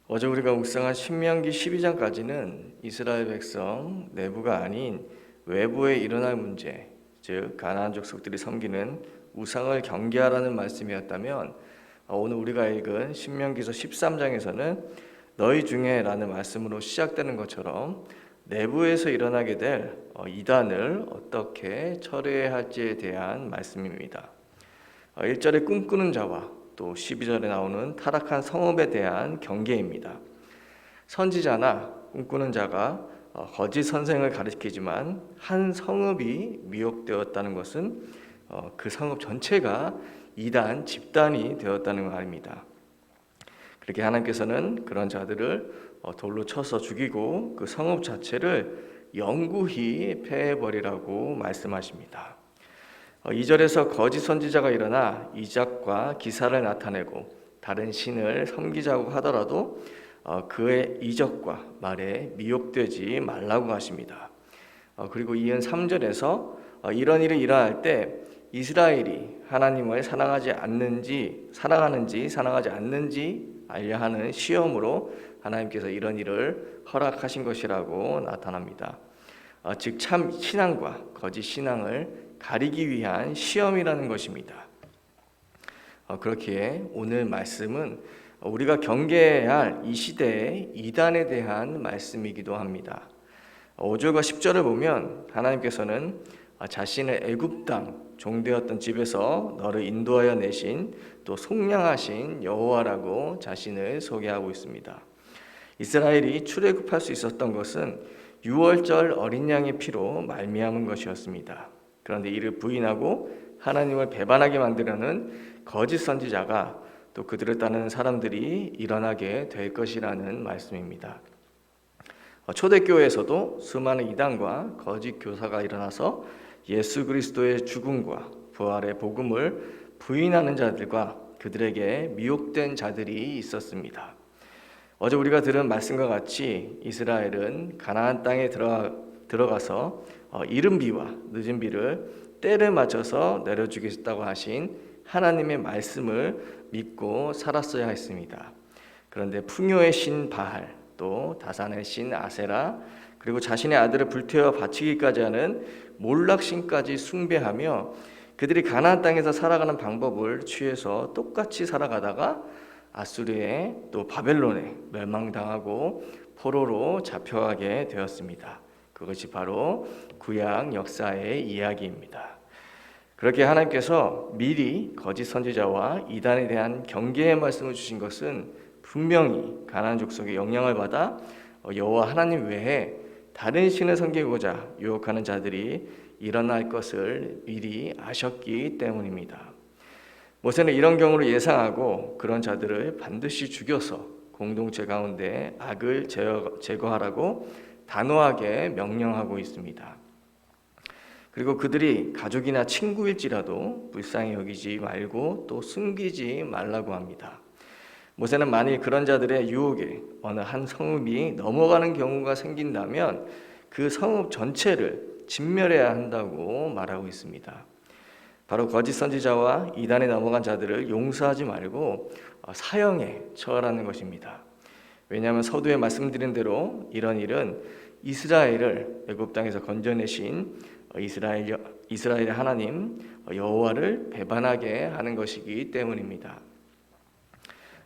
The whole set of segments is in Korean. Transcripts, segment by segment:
어제 우리가 묵상한 신명기 12장까지는 이스라엘 백성 내부가 아닌 외부에 일어날 문제, 즉 가나안 족속들이 섬기는 우상을 경계하라는 말씀이었다면, 오늘 우리가 읽은 신명기서 13장에서는 너희 중에 라는 말씀으로 시작되는 것처럼 내부에서 일어나게 될 이단을 어떻게 처리해야 할지에 대한 말씀입니다. 1절에 꿈꾸는 자와 또 12절에 나오는 타락한 성읍에 대한 경계입니다. 선지자나 꿈꾸는 자가 거짓 선생을 가리키지만 한 성읍이 미혹되었다는 것은 그 성읍 전체가 이단 집단이 되었다는 말입니다. 그렇게 하나님께서는 그런 자들을 돌로 쳐서 죽이고 그 성읍 자체를 영구히 폐해버리라고 말씀하십니다. 2절에서 거짓 선지자가 일어나 이적과 기사를 나타내고 다른 신을 섬기자고 하더라도 그의 이적과 말에 미혹되지 말라고 하십니다. 그리고 이은 3절에서 이런 일이 일어날 때 이스라엘이 하나님을 사랑하는지 사랑하지 않는지 알려 하는 시험으로 하나님께서 이런 일을 허락하신 것이라고 나타납니다. 즉 참 신앙과 거짓 신앙을 가리기 위한 시험이라는 것입니다. 그렇기에 오늘 말씀은 우리가 경계해야 할 이 시대의 이단에 대한 말씀이기도 합니다. 5절과 10절을 보면 하나님께서는 자신의 애굽 땅 종되었던 집에서 너를 인도하여 내신 또 속량하신 여호와라고 자신을 소개하고 있습니다. 이스라엘이 출애굽할 수 있었던 것은 유월절 어린 양의 피로 말미암은 것이었습니다. 그런데 이를 부인하고 하나님을 배반하게 만들려는 거짓 선지자가 또 그들을 따르는 사람들이 일어나게 될 것이라는 말씀입니다. 초대교회에서도 수많은 이단과 거짓 교사가 일어나서 예수 그리스도의 죽음과 부활의 복음을 부인하는 자들과 그들에게 미혹된 자들이 있었습니다. 어제 우리가 들은 말씀과 같이 이스라엘은 가나안 땅에 들어가서 이른 비와 늦은 비를 때를 맞춰서 내려주겠다고 하신 하나님의 말씀을 믿고 살았어야 했습니다. 그런데 풍요의 신 바알, 또 다산의 신 아세라, 그리고 자신의 아들을 불태워 바치기까지 하는 몰락신까지 숭배하며 그들이 가나안 땅에서 살아가는 방법을 취해서 똑같이 살아가다가 아수르에 또 바벨론에 멸망당하고 포로로 잡혀가게 되었습니다. 그것이 바로 구약 역사의 이야기입니다. 그렇게 하나님께서 미리 거짓 선지자와 이단에 대한 경계의 말씀을 주신 것은 분명히 가나안 족속의 영향을 받아 여호와 하나님 외에 다른 신을 섬기고자 유혹하는 자들이 일어날 것을 미리 아셨기 때문입니다. 모세는 이런 경우를 예상하고 그런 자들을 반드시 죽여서 공동체 가운데 악을 제거하라고 단호하게 명령하고 있습니다. 그리고 그들이 가족이나 친구일지라도 불쌍히 여기지 말고 또 숨기지 말라고 합니다. 모세는 만일 그런 자들의 유혹에 어느 한 성읍이 넘어가는 경우가 생긴다면 그 성읍 전체를 진멸해야 한다고 말하고 있습니다. 바로 거짓 선지자와 이단에 넘어간 자들을 용서하지 말고 사형에 처하라는 것입니다. 왜냐하면 서두에 말씀드린 대로 이런 일은 이스라엘을 애굽 땅에서 건져내신 이스라엘의 하나님 여호와를 배반하게 하는 것이기 때문입니다.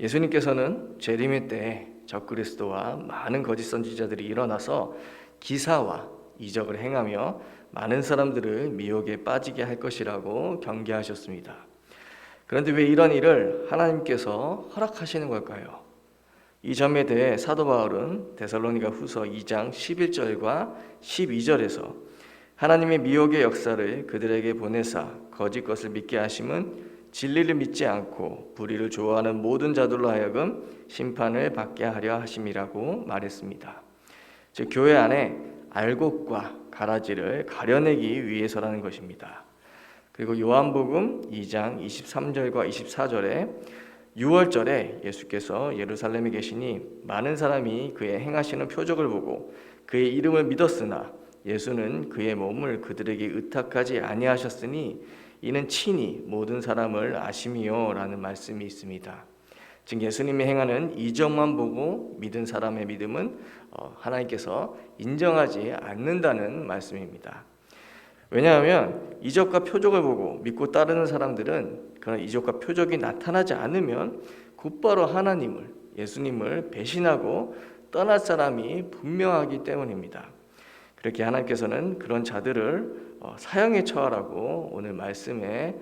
예수님께서는 재림의 때에 적그리스도와 많은 거짓 선지자들이 일어나서 기사와 이적을 행하며 많은 사람들을 미혹에 빠지게 할 것이라고 경계하셨습니다. 그런데 왜 이런 일을 하나님께서 허락하시는 걸까요? 이 점에 대해 사도 바울은 데살로니가 후서 2장 11절과 12절에서 하나님의 미혹의 역사를 그들에게 보내사 거짓 것을 믿게 하심은 진리를 믿지 않고 불의를 좋아하는 모든 자들로 하여금 심판을 받게 하려 하심이라고 말했습니다. 즉 교회 안에 알곡과 가라지를 가려내기 위해서라는 것입니다. 그리고 요한복음 2장 23절과 24절에 6월절에 예수께서 예루살렘에 계시니 많은 사람이 그의 행하시는 표적을 보고 그의 이름을 믿었으나 예수는 그의 몸을 그들에게 의탁하지 아니하셨으니 이는 친히 모든 사람을 아심이요 라는 말씀이 있습니다. 즉 예수님이 행하는 이적만 보고 믿은 사람의 믿음은 하나님께서 인정하지 않는다는 말씀입니다. 왜냐하면 이적과 표적을 보고 믿고 따르는 사람들은 그런 이적과 표적이 나타나지 않으면 곧바로 하나님을, 예수님을 배신하고 떠날 사람이 분명하기 때문입니다. 그렇게 하나님께서는 그런 자들을 사형에 처하라고 오늘 말씀에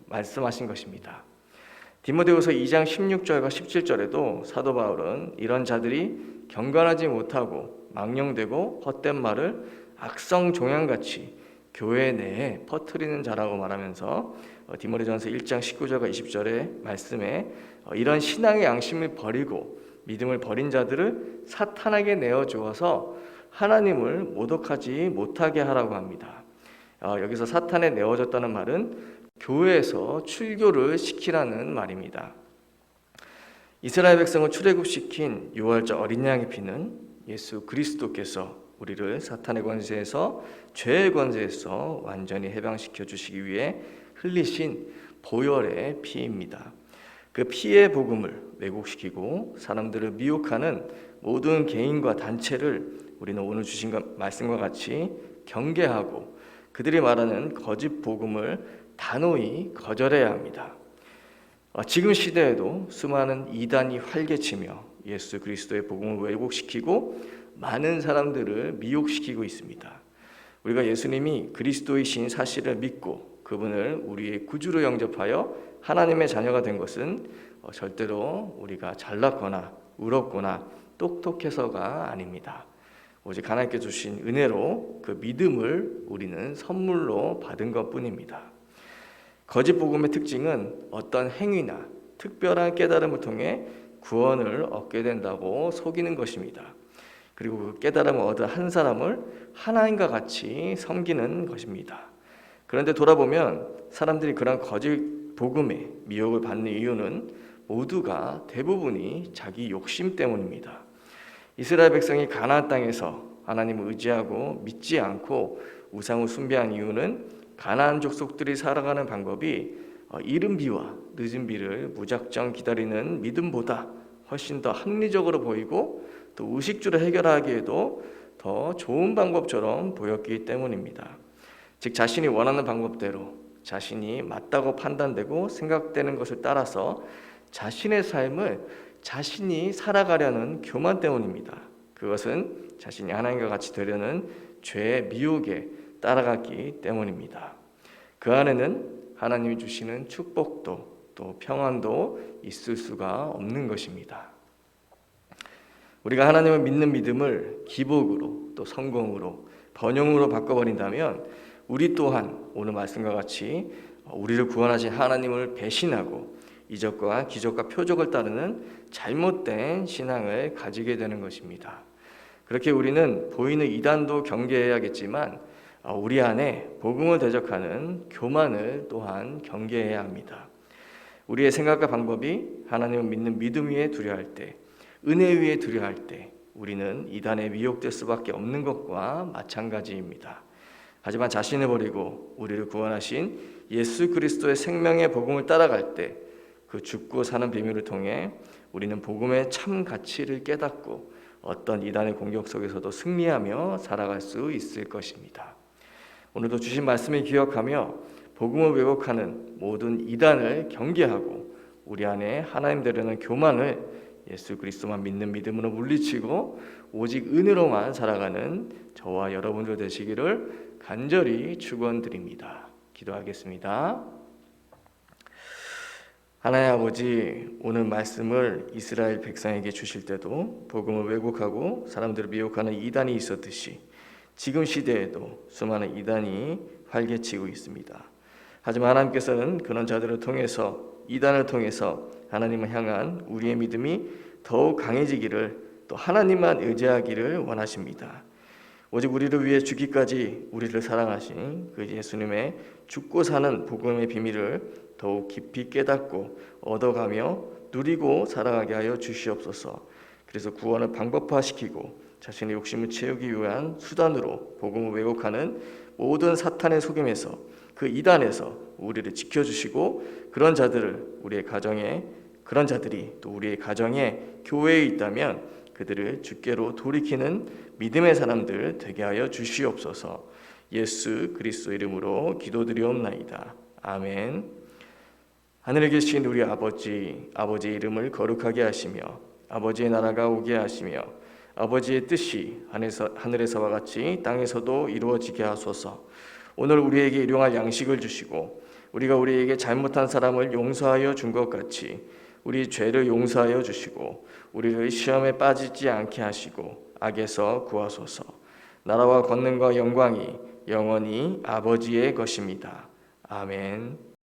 말씀하신 것입니다. 디모데후서 2장 16절과 17절에도 사도 바울은 이런 자들이 경건하지 못하고 망령되고 헛된 말을 악성 종양같이 교회 내에 퍼뜨리는 자라고 말하면서 디모데전서 1장 19절과 20절의 말씀에 이런 신앙의 양심을 버리고 믿음을 버린 자들을 사탄에게 내어주어서 하나님을 모독하지 못하게 하라고 합니다. 여기서 사탄에 내어줬다는 말은 교회에서 출교를 시키라는 말입니다. 이스라엘 백성을 출애굽시킨 유월절 어린 양의 피는 예수 그리스도께서 우리를 사탄의 권세에서 죄의 권세에서 완전히 해방시켜 주시기 위해 흘리신 보혈의 피입니다. 그 피의 복음을 왜곡시키고 사람들을 미혹하는 모든 개인과 단체를 우리는 오늘 주신 말씀과 같이 경계하고 그들이 말하는 거짓 복음을 단호히 거절해야 합니다. 지금 시대에도 수많은 이단이 활개치며 예수 그리스도의 복음을 왜곡시키고 많은 사람들을 미혹시키고 있습니다. 우리가 예수님이 그리스도이신 사실을 믿고 그분을 우리의 구주로 영접하여 하나님의 자녀가 된 것은 절대로 우리가 잘났거나 의롭거나 똑똑해서가 아닙니다. 오직 하나님께 주신 은혜로 그 믿음을 우리는 선물로 받은 것뿐입니다. 거짓 복음의 특징은 어떤 행위나 특별한 깨달음을 통해 구원을 얻게 된다고 속이는 것입니다. 그리고 그 깨달음을 얻은 한 사람을 하나님과 같이 섬기는 것입니다. 그런데 돌아보면 사람들이 그런 거짓 복음에 미혹을 받는 이유는 모두가 대부분이 자기 욕심 때문입니다. 이스라엘 백성이 가나안 땅에서 하나님을 의지하고 믿지 않고 우상을 숭배한 이유는 가나안 족속들이 살아가는 방법이 이른 비와 늦은 비를 무작정 기다리는 믿음보다 훨씬 더 합리적으로 보이고 또 의식주를 해결하기에도 더 좋은 방법처럼 보였기 때문입니다. 즉 자신이 원하는 방법대로 자신이 맞다고 판단되고 생각되는 것을 따라서 자신의 삶을 자신이 살아가려는 교만 때문입니다. 그것은 자신이 하나님과 같이 되려는 죄의 미혹에 따라갔기 때문입니다. 그 안에는 하나님이 주시는 축복도 또 평안도 있을 수가 없는 것입니다. 우리가 하나님을 믿는 믿음을 기복으로 또 성공으로 번영으로 바꿔버린다면 우리 또한 오늘 말씀과 같이 우리를 구원하신 하나님을 배신하고 이적과 기적과 표적을 따르는 잘못된 신앙을 가지게 되는 것입니다. 그렇게 우리는 보이는 이단도 경계해야겠지만 우리 안에 복음을 대적하는 교만을 또한 경계해야 합니다. 우리의 생각과 방법이 하나님을 믿는 믿음 위에 두려할 때, 은혜 위에 두려할 때 우리는 이단에 미혹될 수밖에 없는 것과 마찬가지입니다. 하지만 자신을 버리고 우리를 구원하신 예수 그리스도의 생명의 복음을 따라갈 때 그 죽고 사는 비밀을 통해 우리는 복음의 참 가치를 깨닫고 어떤 이단의 공격 속에서도 승리하며 살아갈 수 있을 것입니다. 오늘도 주신 말씀을 기억하며 복음을 왜곡하는 모든 이단을 경계하고 우리 안에 하나님 되려는 교만을 예수 그리스도만 믿는 믿음으로 물리치고 오직 은혜로만 살아가는 저와 여러분들 되시기를 간절히 축원드립니다. 기도하겠습니다. 하나님 아버지, 오늘 말씀을 이스라엘 백성에게 주실 때도 복음을 왜곡하고 사람들을 미혹하는 이단이 있었듯이 지금 시대에도 수많은 이단이 활개치고 있습니다. 하지만 하나님께서는 그런 자들을 통해서 이단을 통해서 하나님을 향한 우리의 믿음이 더욱 강해지기를 또 하나님만 의지하기를 원하십니다. 오직 우리를 위해 죽기까지 우리를 사랑하신 그 예수님의 죽고 사는 복음의 비밀을 더욱 깊이 깨닫고 얻어가며 누리고 살아가게 하여 주시옵소서. 그래서 구원을 방법화시키고 자신의 욕심을 채우기 위한 수단으로 복음을 왜곡하는 모든 사탄의 속임에서 그 이단에서 우리를 지켜주시고 그런 자들을 우리의 가정에 그런 자들이 또 우리의 가정에 교회에 있다면 그들을 주께로 돌이키는 믿음의 사람들 되게 하여 주시옵소서. 예수 그리스도 이름으로 기도드리옵나이다. 아멘. 하늘에 계신 우리 아버지, 아버지의 이름을 거룩하게 하시며 아버지의 나라가 오게 하시며 아버지의 뜻이 하늘에서와 같이 땅에서도 이루어지게 하소서. 오늘 우리에게 일용할 양식을 주시고 우리가 우리에게 잘못한 사람을 용서하여 준 것 같이 우리 죄를 용서하여 주시고 우리를 시험에 빠지지 않게 하시고 악에서 구하소서. 나라와 권능과 영광이 영원히 아버지의 것입니다. 아멘.